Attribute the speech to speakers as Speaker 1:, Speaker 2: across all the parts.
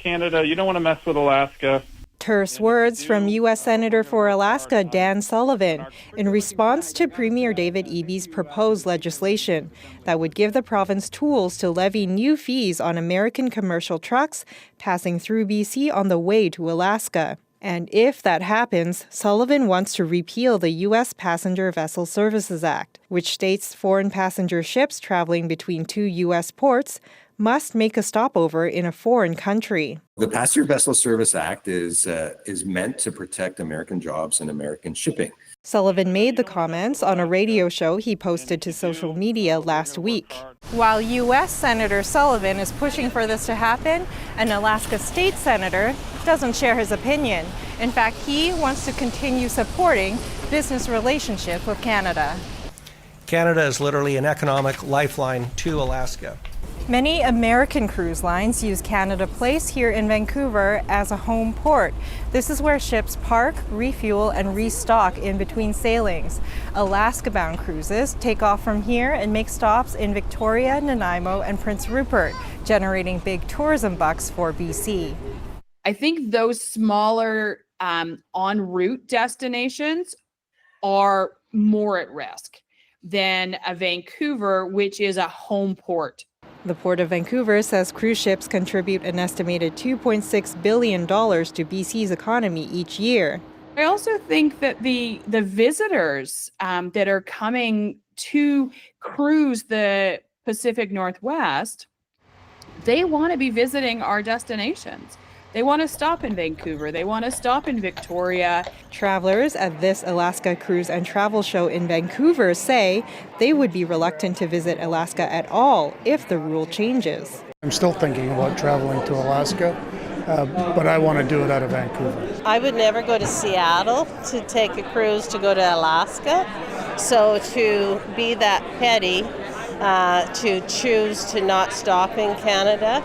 Speaker 1: Canada, you don't want to mess with Alaska.
Speaker 2: Terse words from U.S. Senator for Alaska Dan Sullivan in response to Premier David Eby's proposed legislation that would give the province tools to levy new fees on American commercial trucks passing through BC on the way to Alaska. And if that happens, Sullivan wants to repeal the U.S. Passenger Vessel Services Act, which states foreign passenger ships traveling between two U.S. ports must make a stopover in a foreign country.
Speaker 3: The Passenger Vessel Service Act is meant to protect American jobs and American shipping.
Speaker 2: Sullivan made the comments on a radio show he posted to social media last week. While U.S. Senator Sullivan is pushing for this to happen, an Alaska state senator doesn't share his opinion. In fact, he wants to continue supporting business relationship with Canada.
Speaker 4: Canada is literally an economic lifeline to Alaska.
Speaker 2: Many American cruise lines use Canada Place here in Vancouver as a home port. This is where ships park, refuel, and restock in between sailings. Alaska-bound cruises take off from here and make stops in Victoria, Nanaimo, and Prince Rupert, generating big tourism bucks for BC.
Speaker 5: I think those smaller en route destinations are more at risk than a Vancouver, which is a home port.
Speaker 2: The Port of Vancouver says cruise ships contribute an estimated $2.6 billion to BC's economy each year.
Speaker 5: I also think that the visitors that are coming to cruise the Pacific Northwest, they want to be visiting our destinations. They want to stop in Vancouver. They want to stop in Victoria.
Speaker 2: Travelers at this Alaska Cruise and Travel Show in Vancouver say they would be reluctant to visit Alaska at all if the rule changes.
Speaker 6: I'm still thinking about traveling to Alaska, but I want to do it out of Vancouver.
Speaker 7: I would never go to Seattle to take a cruise to go to Alaska. So to be that petty, to choose to not stop in Canada,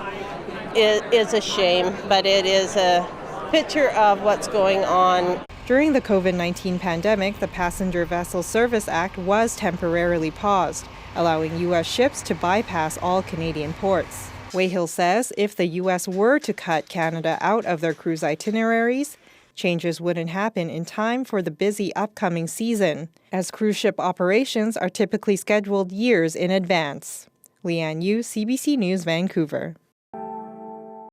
Speaker 7: it is a shame, but it is a picture of what's going on.
Speaker 2: During the COVID-19 pandemic, the Passenger Vessel Service Act was temporarily paused, allowing U.S. ships to bypass all Canadian ports. Wayhill says if the U.S. were to cut Canada out of their cruise itineraries, changes wouldn't happen in time for the busy upcoming season, as cruise ship operations are typically scheduled years in advance. Leanne Yu, CBC News, Vancouver.